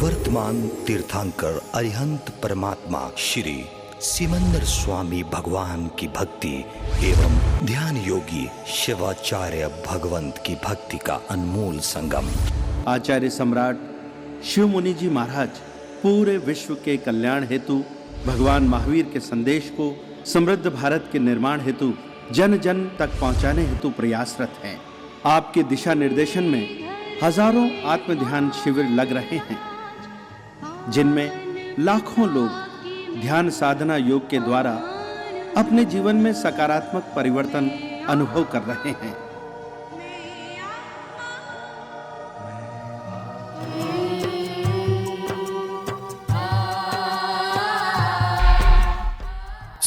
निवर्तमान तीर्थंकर अरिहंत परमात्मा श्री सिमंदर स्वामी भगवान की भक्ति एवं ध्यान योगी शिवाचार्य भगवंत की भक्ति का अनमोल संगम। आचार्य सम्राट शिव मुनि जी महाराज पूरे विश्व के कल्याण हेतु भगवान महावीर के संदेश को समृद्ध भारत के निर्माण हेतु जन जन तक पहुंचाने हेतु प्रयासरत हैं। आपके दिशा निर्देशन में हजारों आत्म ध्यान शिविर लग रहे हैं, जिनमें लाखों लोग ध्यान साधना योग के द्वारा अपने जीवन में सकारात्मक परिवर्तन अनुभव कर रहे हैं।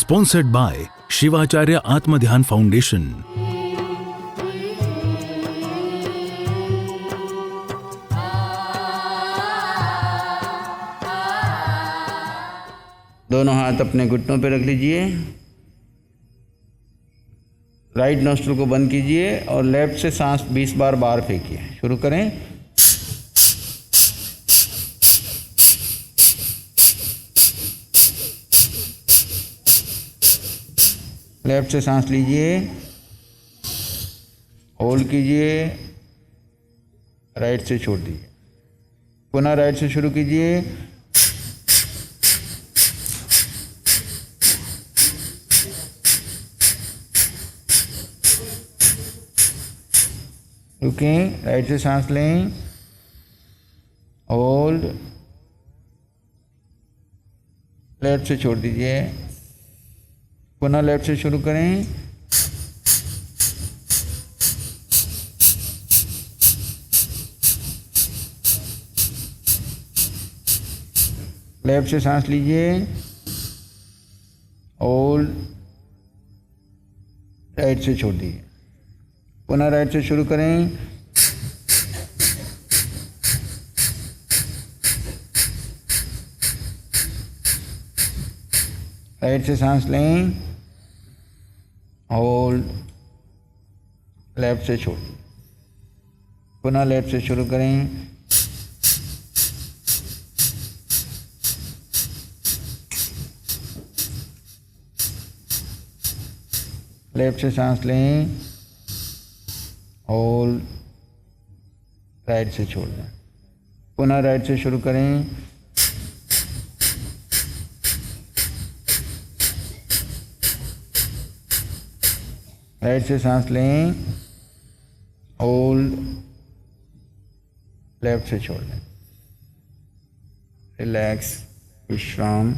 Sponsored by शिवाचार्य आत्म ध्यान फाउंडेशन। दोनों हाथ अपने घुटनों पर रख लीजिए, राइट नोस्ट्रिल को बंद कीजिए और लेफ्ट से सांस 20 बार बाहर फेंकिए। शुरू करें। लेफ्ट से सांस लीजिए, होल्ड कीजिए, राइट से छोड़ दीजिए। पुनः राइट से शुरू कीजिए, रुकें, राइट से सांस लें, होल्ड, लेफ्ट से छोड़ दीजिए। पुनः लेफ्ट से शुरू करें, लेफ्ट से सांस लीजिए, होल्ड, राइट से छोड़ दीजिए। पुनः राइट से शुरू करें, राइट से सांस लें, होल्ड, लेफ्ट से छोड़ दीजिए। पुनः लेफ्ट से शुरू करें, लेफ्ट से सांस लें, होल्ड, राइट से छोड़ दें। पुनः राइट से शुरू करें, राइट से सांस लें, होल्ड, लेफ्ट से छोड़ दें। रिलैक्स, विश्राम।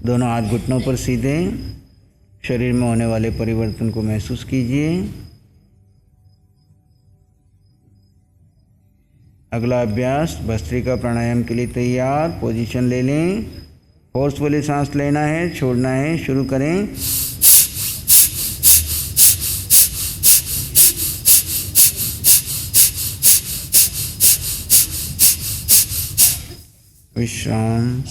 दोनों हाथ घुटनों पर सीधे, शरीर में होने वाले परिवर्तन को महसूस कीजिए। अगला अभ्यास भस्त्रिका प्राणायाम के लिए तैयार। पोजीशन ले लें, फोर्सफुली सांस लेना है, छोड़ना है। शुरू करें। विश्राम।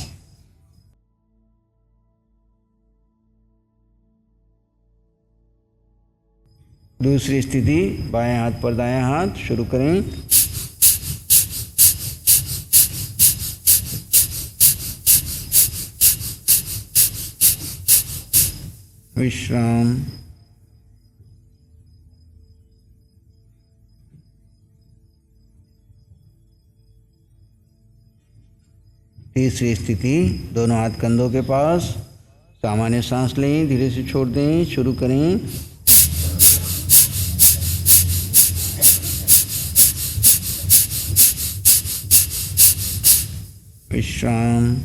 दूसरी स्थिति, बाएं हाथ पर दायां हाथ। शुरू करें। विश्राम। तीसरी स्थिति, दोनों हाथ कंधों के पास। सामान्य सांस लें, धीरे से छोड़ दें। शुरू करें। विश्राम।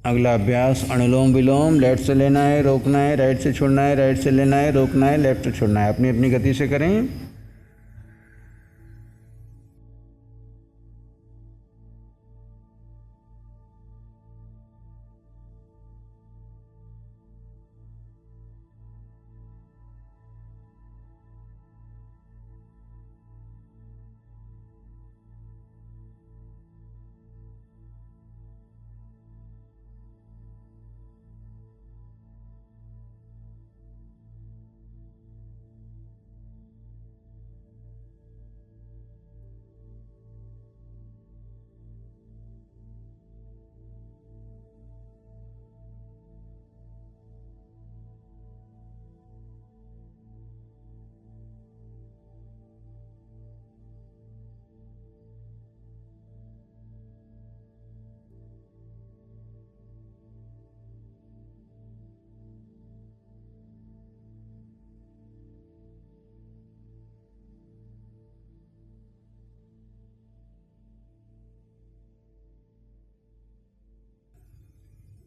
अगला अभ्यास अनुलोम विलोम। लेफ्ट से लेना है, रोकना है, राइट से छोड़ना है, राइट से लेना है, रोकना है, लेफ्ट से छोड़ना है। अपनी अपनी गति से करें।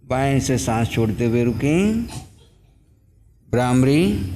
बाएं से सांस छोड़ते हुए रुकें। भ्रामरी।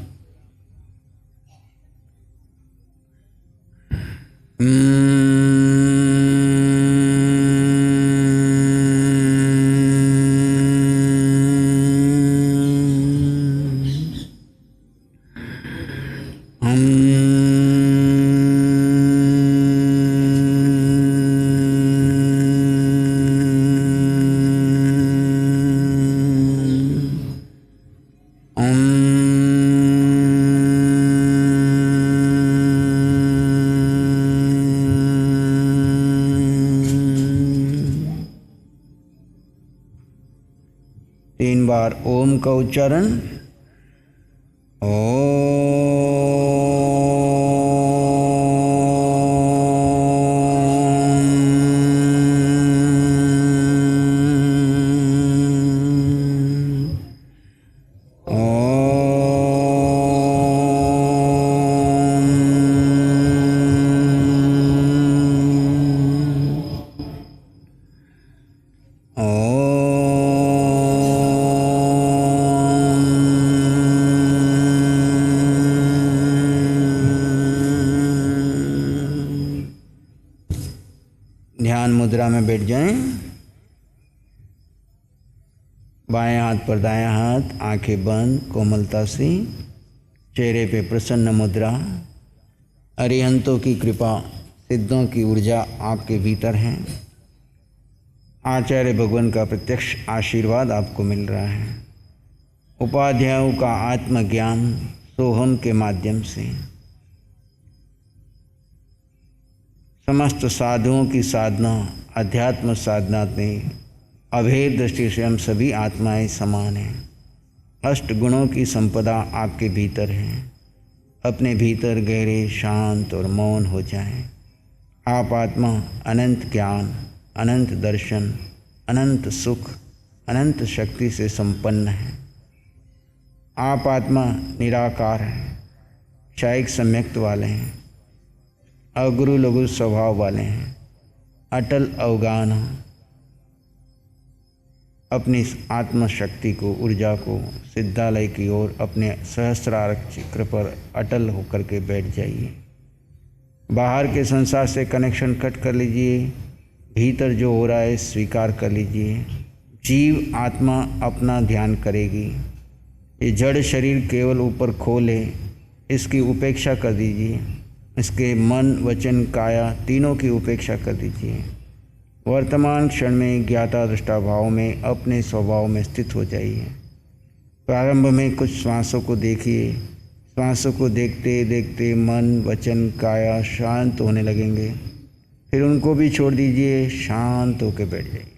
तीन बार ओम का उच्चारण। ध्यान मुद्रा में बैठ जाएं। बाएं हाथ पर दायां हाथ, आंखें बंद, कोमलता से, चेहरे पे प्रसन्न मुद्रा। अरिहंतों की कृपा, सिद्धों की ऊर्जा आपके भीतर है। आचार्य भगवान का प्रत्यक्ष आशीर्वाद आपको मिल रहा है। उपाध्यायों का आत्मज्ञान सोहम के माध्यम से। समस्त साधुओं की साधना, अध्यात्म साधना में अभेद दृष्टि से हम सभी आत्माएं समान हैं। अष्ट गुणों की संपदा आपके भीतर है। अपने भीतर गहरे, शांत और मौन हो जाएं। आप आत्मा अनंत ज्ञान, अनंत दर्शन, अनंत सुख, अनंत शक्ति से संपन्न है। आप आत्मा निराकार है, क्षयिक सम्यक्त वाले हैं, अगुरु लघु स्वभाव वाले हैं, अटल अवगान। अपनी इस आत्मशक्ति को, ऊर्जा को सिद्धालय की ओर अपने सहस्रार चक्र पर अटल होकर के बैठ जाइए। बाहर के संसार से कनेक्शन कट कर लीजिए। भीतर जो हो रहा है स्वीकार कर लीजिए। जीव आत्मा अपना ध्यान करेगी। ये जड़ शरीर केवल ऊपर खोले, इसकी उपेक्षा कर दीजिए। इसके मन, वचन, काया तीनों की उपेक्षा कर दीजिए। वर्तमान क्षण में ज्ञाता दृष्टा भाव में अपने स्वभाव में स्थित हो जाइए। प्रारंभ में कुछ श्वासों को देखिए। श्वासों को देखते देखते मन, वचन, काया शांत होने लगेंगे। फिर उनको भी छोड़ दीजिए, शांत होकर बैठ जाइए।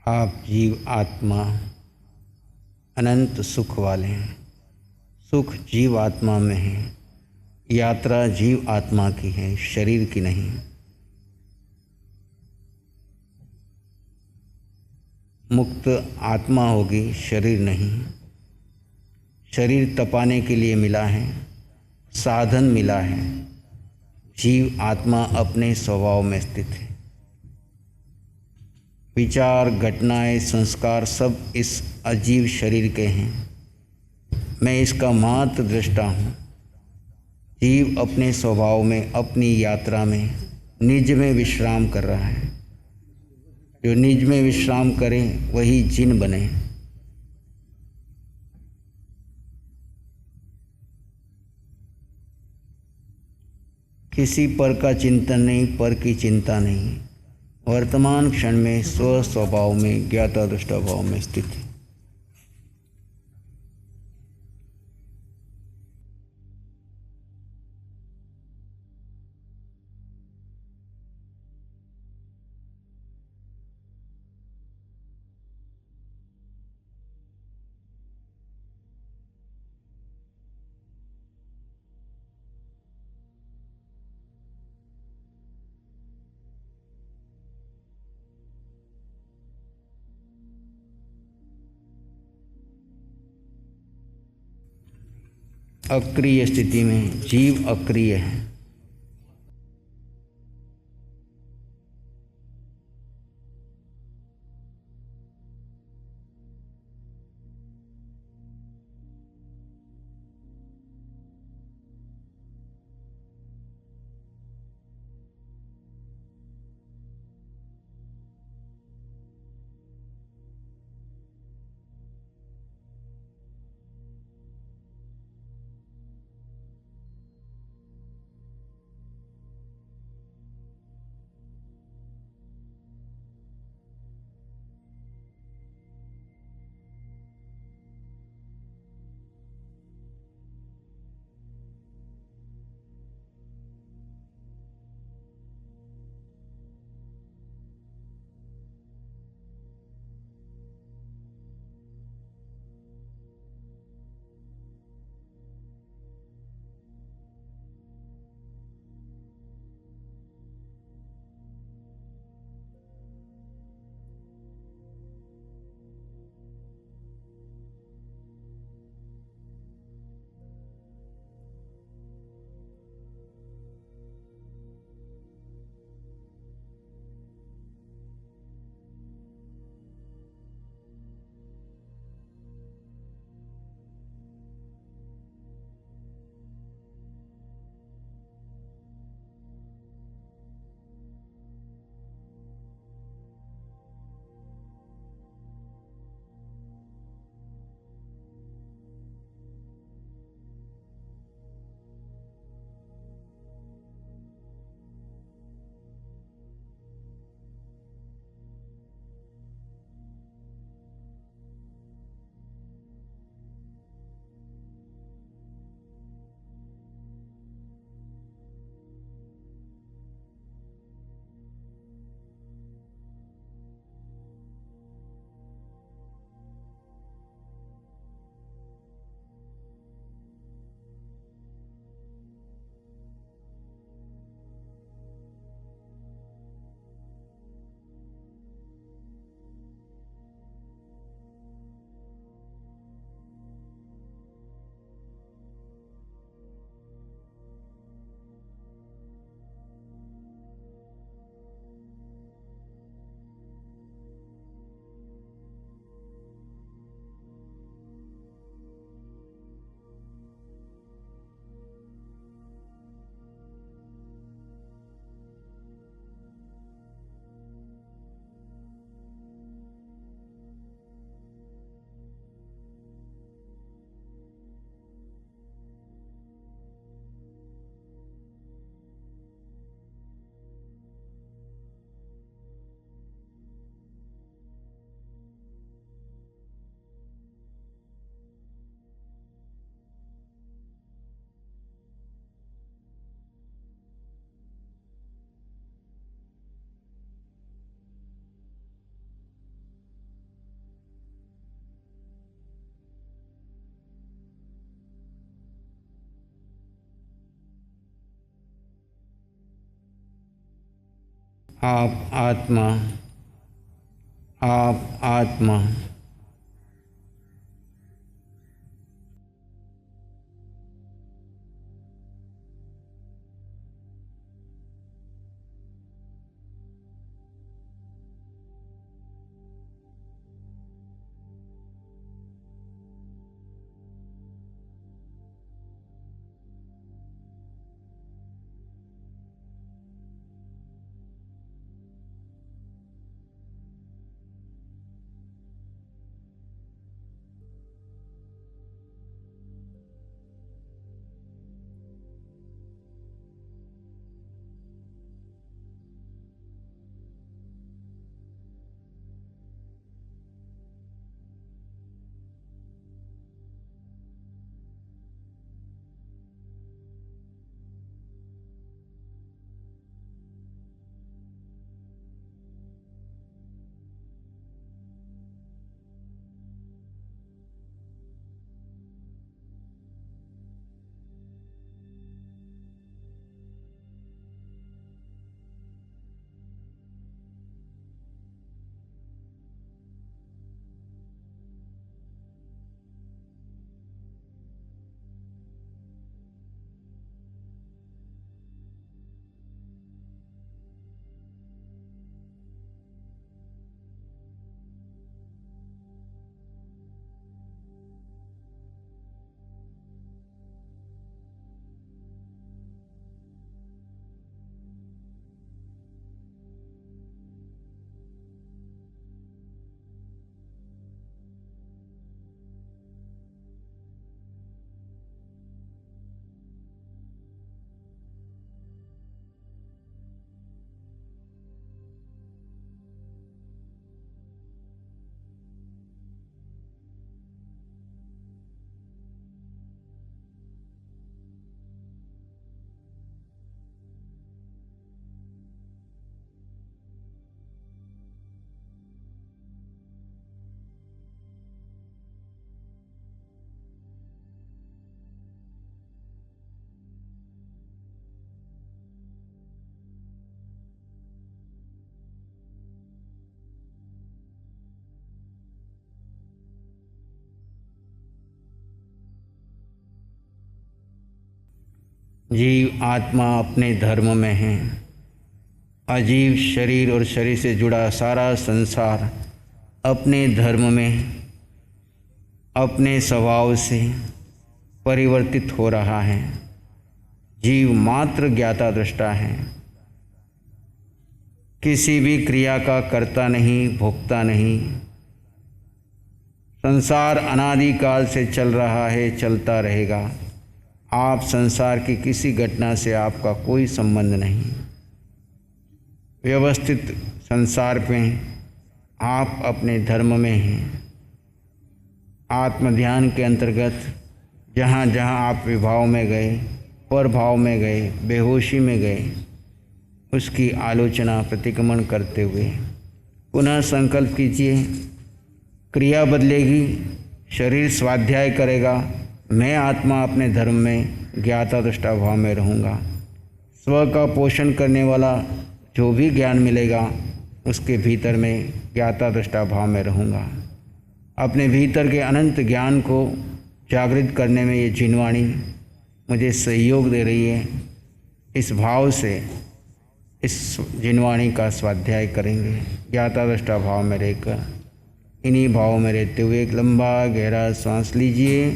आप जीव आत्मा अनंत सुख वाले हैं। सुख जीव आत्मा में है। यात्रा जीव आत्मा की है, शरीर की नहीं। मुक्त आत्मा होगी, शरीर नहीं। शरीर तपाने के लिए मिला है, साधन मिला है। जीव आत्मा अपने स्वभाव में स्थित है। विचार, घटनाएं, संस्कार सब इस अजीब शरीर के हैं। मैं इसका मात्र दृष्टा हूँ। जीव अपने स्वभाव में, अपनी यात्रा में निज में विश्राम कर रहा है। जो निज में विश्राम करे वही जिन बने। किसी पर का चिंतन नहीं, पर की चिंता नहीं। वर्तमान क्षण में स्व स्वभाव में, ज्ञाता दृष्टा भाव में स्थित है। अक्रिय स्थिति में जीव अक्रिय है। आप आत्मा, आप आत्मा। जीव आत्मा अपने धर्म में है। अजीव शरीर और शरीर से जुड़ा सारा संसार अपने धर्म में, अपने स्वभाव से परिवर्तित हो रहा है। जीव मात्र ज्ञाता दृष्टा है, किसी भी क्रिया का कर्ता नहीं, भोक्ता नहीं। संसार अनादिकाल से चल रहा है, चलता रहेगा। आप संसार की किसी घटना से आपका कोई संबंध नहीं। व्यवस्थित संसार में आप अपने धर्म में हैं। आत्मध्यान के अंतर्गत जहाँ जहाँ आप विभाव में गए, परभाव में गए, बेहोशी में गए, उसकी आलोचना प्रतिक्रमण करते हुए पुनः संकल्प कीजिए। क्रिया बदलेगी, शरीर स्वाध्याय करेगा, मैं आत्मा अपने धर्म में ज्ञाता दृष्टा भाव में रहूँगा। स्व का पोषण करने वाला जो भी ज्ञान मिलेगा उसके भीतर में ज्ञाता दृष्टा भाव में रहूँगा। अपने भीतर के अनंत ज्ञान को जागृत करने में ये जिनवाणी मुझे सहयोग दे रही है। इस भाव से इस जिनवाणी का स्वाध्याय करेंगे। ज्ञाता दृष्टा भाव में रहकर इन्हीं भाव में रहते हुए एक लंबा गहरा सांस लीजिए,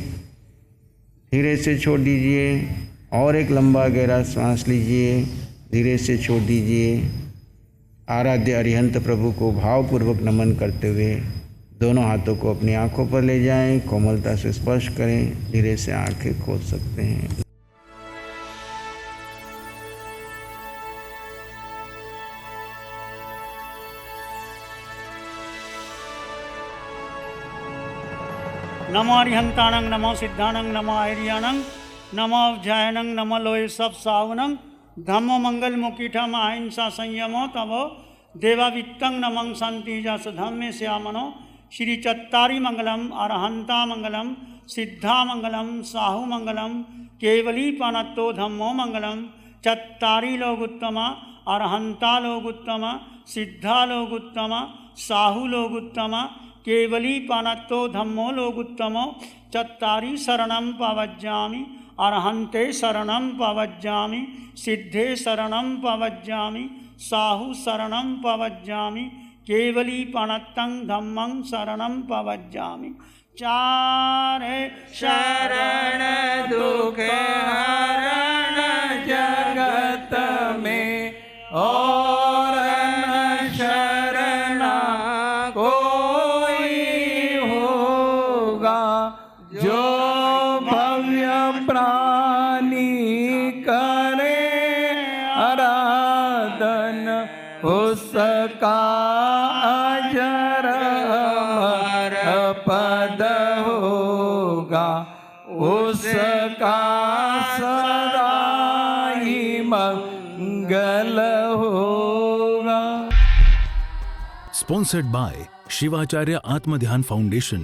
धीरे से छोड़ दीजिए, और एक लंबा गहरा सांस लीजिए, धीरे से छोड़ दीजिए। आराध्य अरिहंत प्रभु को भावपूर्वक नमन करते हुए दोनों हाथों को अपनी आंखों पर ले जाएं, कोमलता से स्पर्श करें, धीरे से आंखें खोल सकते हैं। नमो अरिहंताणं, नमो सिद्धाणं, नमो आर्याणं, नमो अव्यायणं, नमो लोय सब सावनं, धम्मो मंगल मुकीठम अहिंसा संयमो तवो देवावित्तं नमं शांति जस धम्मे श्यामनो। श्री चत्तारी मंगलम, अरहंता मंगलम, सिद्धा मंगलम, साहु मंगलम, केवली पानत्तो धम्मो मंगलम, चत्तारी लोग उत्तम, अरहंता लोग उत्तम, सिद्धा लोग उत्तम, साहु लोग उत्तम, केवली पानत्तो धम्मो लोग उत्तमो, चत्तारी शरणं पवज्जामि, अरहंते शरणं पवज्जामि, सिद्धे शरणं पवज्जामि, साहु शरणं पवज्जामि, केवली पानत्तं धम्मं शरणं पवज्जामि। चारे शरण दुख हरण जगत में, और न शरणा कोई होगा, जो भव्य प्राणी करे आराधन, उसका अजर अमर पद होगा, उसका सदा ही मंगल होगा। Sponsored by Shivacharya Atmadhyan foundation.